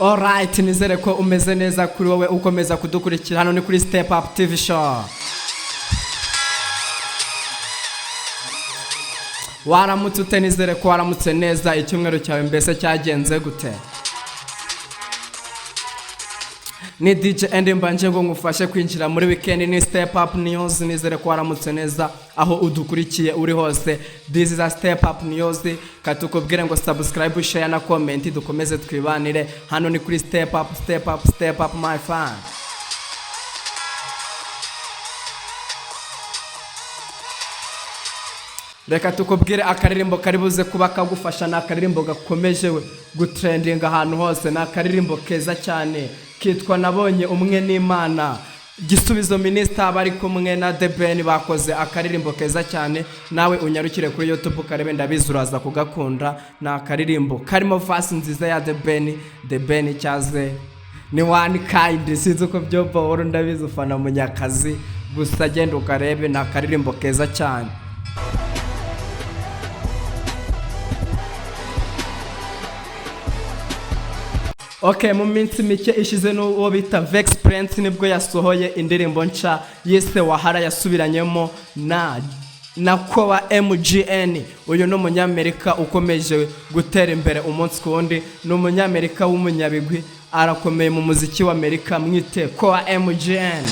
Alright, nizere ko umeze neza kuri wowe ukomeza kudukurikira hano ni kuri Step Up TV Show. Waramutse ute? Nizere ko waramutse neza. Icyumweru cyawe mbese cyagenze gute? Ni DJ Andy mbanje ngo ngufashe kwinjira muri weekend ni Step Up News. Nizere ko waramutse neza aho udukurikiye uri hose. This is a Step Up News. Katukubwire ngo subscribe, share na comment dukomeze twibanire. Hano ni kuri Step Up, Step Up, Step Up my fan. Reka tukubwire akaririmbo karibuze kuba kagufasha, na akaririmbo gakomeje gutrendinga ahantu hose, na akaririmbo keza cyane kitwa Nabonye Umwe n'Imana. Gisubizo Minister bari kumwe na The Ben bakoze akaririmbo keza cyane, nawe unyarukire kuri YouTube karebe ndabizuraza kugakunda. Na akaririmbo karimo verse nziza ya The Ben cyaze ni one kind, sinzi uko byo baworo ndabizufana munyakazi, gusa genda ukarebe na akaririmbo keza cyane. Okay, mu minsi mike ishize n'uwo bita Vex Prince nibwo yasohoye indirimbo nca yise Wahara, yasubiranyemo na Kowa MGN. Uyu no munyamerika ukomeje gutera imbere umunsi ku wundi, no munyamerika w'umunyabigwi, arakomeye mu muziki wa Amerika, mwite Kowa MGN.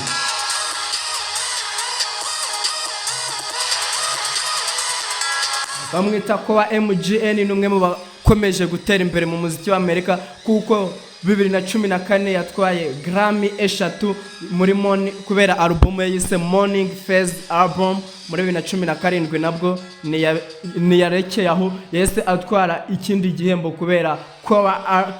Bamwita Kowa MGN numwe mu bakomeje gutera imbere mu muziki wa Amerika, kuko 2014 yatwaye Grammy 3 muri kubera album ye yise Morning Phase album. Muri 2017 nabwo ni yarekeye aho yese atwara ikindi gihembo kubera ko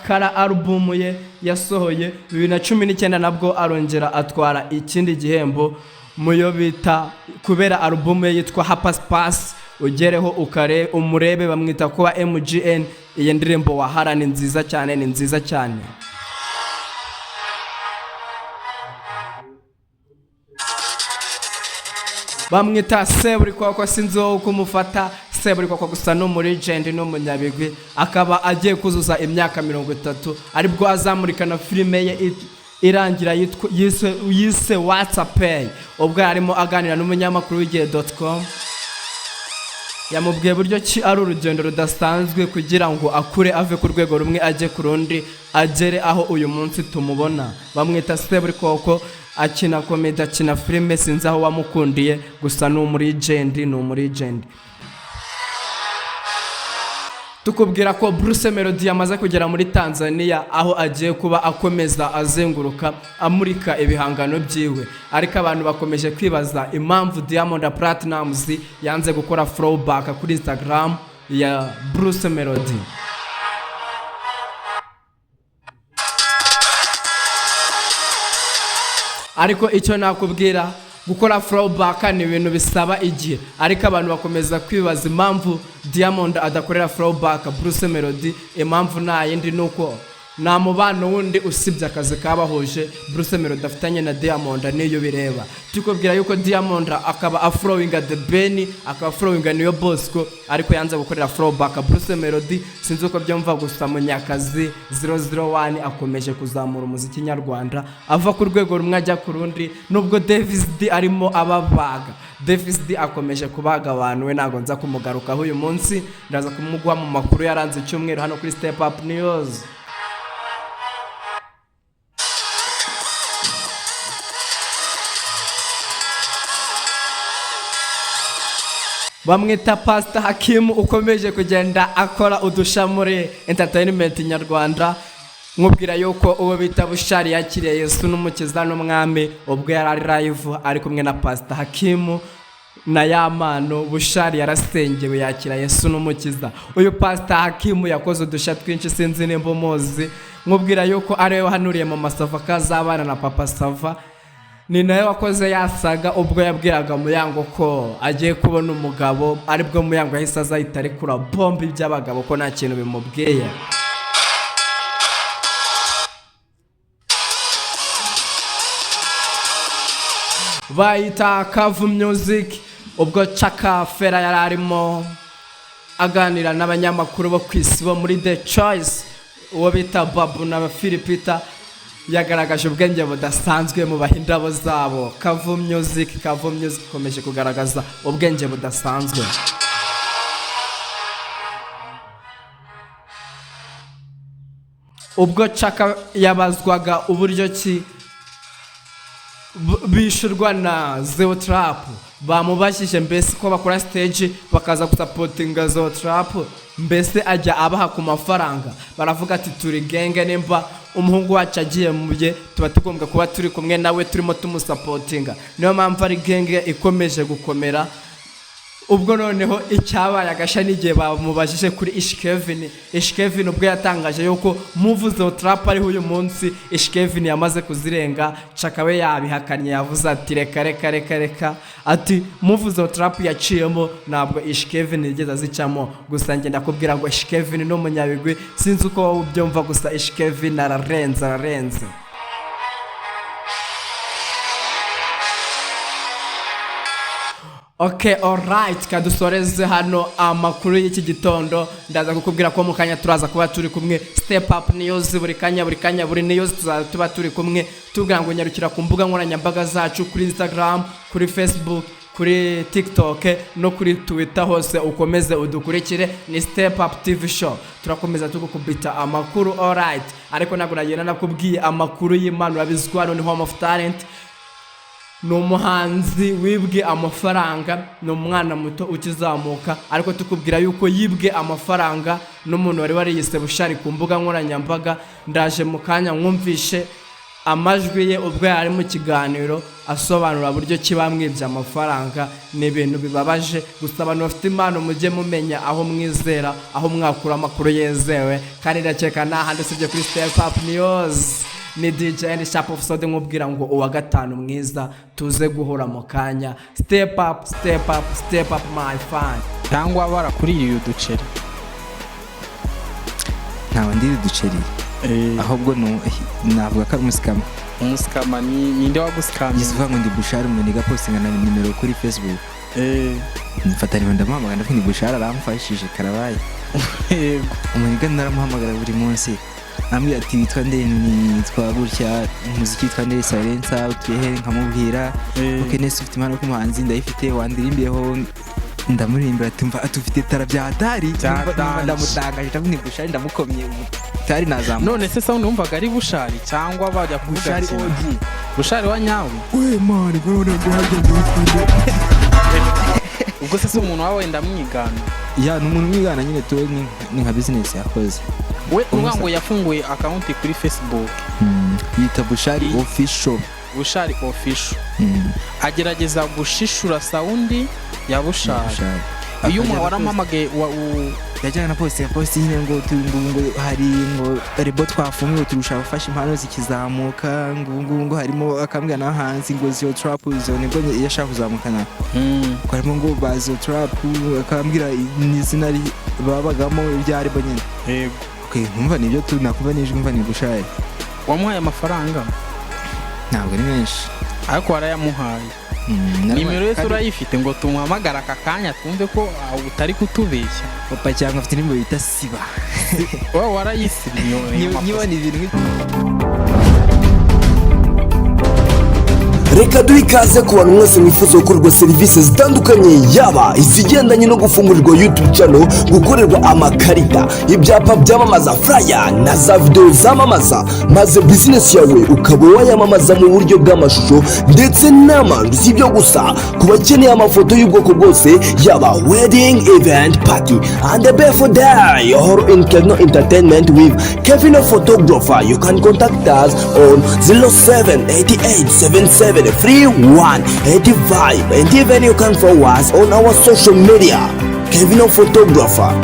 kara album ye yasohoye 2019 nabwo arongera atwara ikindi gihembo muyo bita kubera album ye yitwa Happy Pass. Ugereho umurebe, bamwita Kowa MGN. Iyi ndirimbo Wahara ni nziza cyane, ni nziza cyane. Bamwita Seburi kwa sinzi uko kumufata. Seburi kwa gusa no muri legend no munyabigwi, akaba agiye kuzuza imyaka 30 aribwo azamurikana filime ye irangira yise WhatsApp. Ubwo arimo aganira n'umunyamakuru w'igihe.com, yamubwiye buryo ki ari urugendo rudasanzwe kugira ngo akure ave ku rwego rumwe ajye ku rundi, agere aho uyu munsi tumubona. Bamwita Seburi koko, akina comedy, akina filime, sinzi aho wamukundiye, gusa ni muri legend. Tukubwira ko Bruce Melody yamaze kugera muri Tanzania, aho agiye kuba akomeza azenguruka amurika ibihangano byiwe. Ariko abantu bakomeje kwibaza impamvu Diamond Platnumz yanze gukora throwback kuri Instagram ya Bruce Melody. Ariko icyo nakubwira, gukora throwback ni ibintu bisaba igihe, ariko abantu bakomeza kwibaza impamvu Diamond adakorera throwback Bruce Melody. Impamvu nta yindi nuko nta mubano wundi usibye akazi kabahuje Bruce Melody afitanye na Diamond niyo bireba. Tukubwira yuko Diamond akaba aflowinga The Ben, akaba aflowinga niyo Bosco, ariko yanze gukorera throwback Bruce Melody. Sinzi uko byumva, gusa munyakazi 001 akomeje kuzamura umuziki nyarwanda, ava ku rwego rumwe ajya ku rundi. Nubwo Davis D arimo ababaga, Davis D akomeje kubaga abantu, we nago nza kumugarukaho uyu munsi, ndaza kumugwa mu makuru yaranze icyumweru hano kuri Step Up News. Bamwita Pastor Hakim ukomeje kugenda akora udusha muri entertainment nyarwanda. Nkubwira yuko uwo bita Bushali yakiriye Yesu n'umukiza n'umwami, ubwo yari live ari kumwe na Pastor Hakim na Yamano. Bushali yarasengewe yakira Yesu n'umukiza. Uyu Pastor Hakim yakoze udusha twinshi, sinzi nimba muzi. Nkubwira yuko ari we hanuriye Mama Sava kazabana na Papa Sava, ni nawe wakoze yasaga ubwo yabwiraga Muyango ko agiye kubona umugabo, aribwo Muyango yahise azahita arekura bombe by'abagabo ko nta kintu bimubwiye. Bayita Kavu Music, ubwo Chaka Fera yararimo aganira n'abanyamakuru bo kwisi bo muri The Choice. uwo bita Babu na Philipita yagaragaje ubwenge budasanzwe mu bahindabo zabo. Kavu Music ikomeje kugaragaza ubwenge budasanzwe. Ubwo Chaka yabazwaga uburyo ki bishurwa na Zeo Trap, bamubashije mbese ko bakora stage bakaza gusapotinga Zeo Trap, mbese ajya abaha ku mafaranga. Baravuga ati turi genge, nimba umuhungu wacu agiye mu bye tuba tugomba kuba turi kumwe nawe turimo tumusapotinga. Niyo mpamvu ari genge ikomeje gukomera. Ubwo noneho icyabaye agasha n'igihe bamubajije kuri Ishkevin ubwo yatangaje yuko move Zeo Trap ariho uyu munsi Ishkevin yamaze kuzirenga. Chaka we yabihakanye, yavuze ati reka ati move Zeo Trap yaciyemo ntabwo Ishkevin yigeze azicamo. Gusa njye ndakubwira ngo Ishkevin no munyabigwi sinzi uko ubyumva, gusa Ishkevin ararenze. Okay, alright, kadusoreze hano amakuru y'iki gitondo. Ndaza kukubwira ko mu kanya turaza kuba turi kumwe Step Up News, buri news tuba turi kumwe tubwira ngo nyarukira ku mbuga nkoranyambaga zacu, kuri Instagram, kuri Facebook, kuri TikTok no kuri Twitter, hose ukomeze udukurikire. Ni Step Up TV show, turakomeza tugukubita amakuru. Alright, ariko naguragenda nakubwiye amakuru y'Imana urabizwa no Home of Talent. N'umuhanzi wibwe amafaranga, n'umwana muto ukizamuka, ariko tukubwira yuko yibwe amafaranga n'umuntu wari wariyise bushali ku mbuga nkoranyambaga. Ndaje mu kanya mwumvishe amajwi ye ubwo yari mu kiganiro asobanura buryo kibamwibye amafaranga. Ni ibintu bibabaje, gusa abantu bafite impano mujye mumenya aho mwizera, aho mwakura amakuru yezewe, kandi ndakeka n'ahandi usibye kuri Step Up News. Ni DJ and Shop of Sode nkubwira ngo uwa gatanu mwiza tuze guhura mu kanya. Step up my fan. Cyangwa barakuriye uduceri. Ntawe ndi uduceri. Ahubwo navuga ko umusikama ninde wagusikamye? Yisuva ngo ndi bushali, umuntu igapostinga na nimero kuri Facebook. Mfatanye ndamuhamagara ndavuga ndi bushali, aramfashije karabaye. Umuntu iganamuhamagara buri munsi. Ambi ati witwa nde, nitwa gutya, umuziki witwa nde Silence, utuye nkamubwira okay nese ufite impano kumuhanzi ndayifite, wandirimbiyeho ndamurimbira ati mva atufite tara bya dari, ndamutangaje ndavuga ni bushali, ndamukomye tari nazamu. None se sound umvaga ari bushali cyangwa bajya kuvuga bushali wa nyawe? We mari bone ngo hajye ubwo se umuntu wawe ndamwigana. Ya n'umuntu mwigana nyine to ni nka business yakoze. We umwango yafunguye account kuri Facebook. Yita bushali official. Bushali official. Agerageza gushishura sound ya bushali. Iyo umuntu warampamagaye yajyana na post nyine ngo hari ngo rebo twafungiwe turusha gufasha impano zikizamuka, ngo harimo akambwa na hanzi ngo Zeo Trap nibwo yashaka kuzamukana. Ko harimo ngo ba Zeo Trap akambwira n'izina babagamo ibyari bo nyine. Yego. Okay, numva nibyo nakuva nijwe umva ni bushali. Wamuhaye amafaranga? Ntabwo ni menshi. Ariko warayamuhaye. Nimero ye turayifite ngo tumuhamagara akakanya twumve ko utari kutubeshya. Papa cyangwa afite nimero bita Siba. Wowe warayisiriye. Niba ni ibintu Reka duhe ikaze ku bantu mwese mwifuza gukorerwa serivisi zitandukanye, yaba izigendanye no gufungurirwa YouTube channel, gukorerwa amakarita, ibyapa byamamaza, flyer na za video zamamaza, maze business yawe ukaba wayamamaza mu buryo bw'amashusho ndetse n'amajwi. Si ibyo gusa, ku bakeneye amafoto y'ubwoko bwose, yaba wedding, event, party and a birthday or entertainment with Kevin a photographer, you can contact us on 0788773185, and even you can follow us on our social media. Kevin a photographer,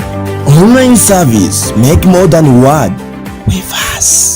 online service, make more than one with us.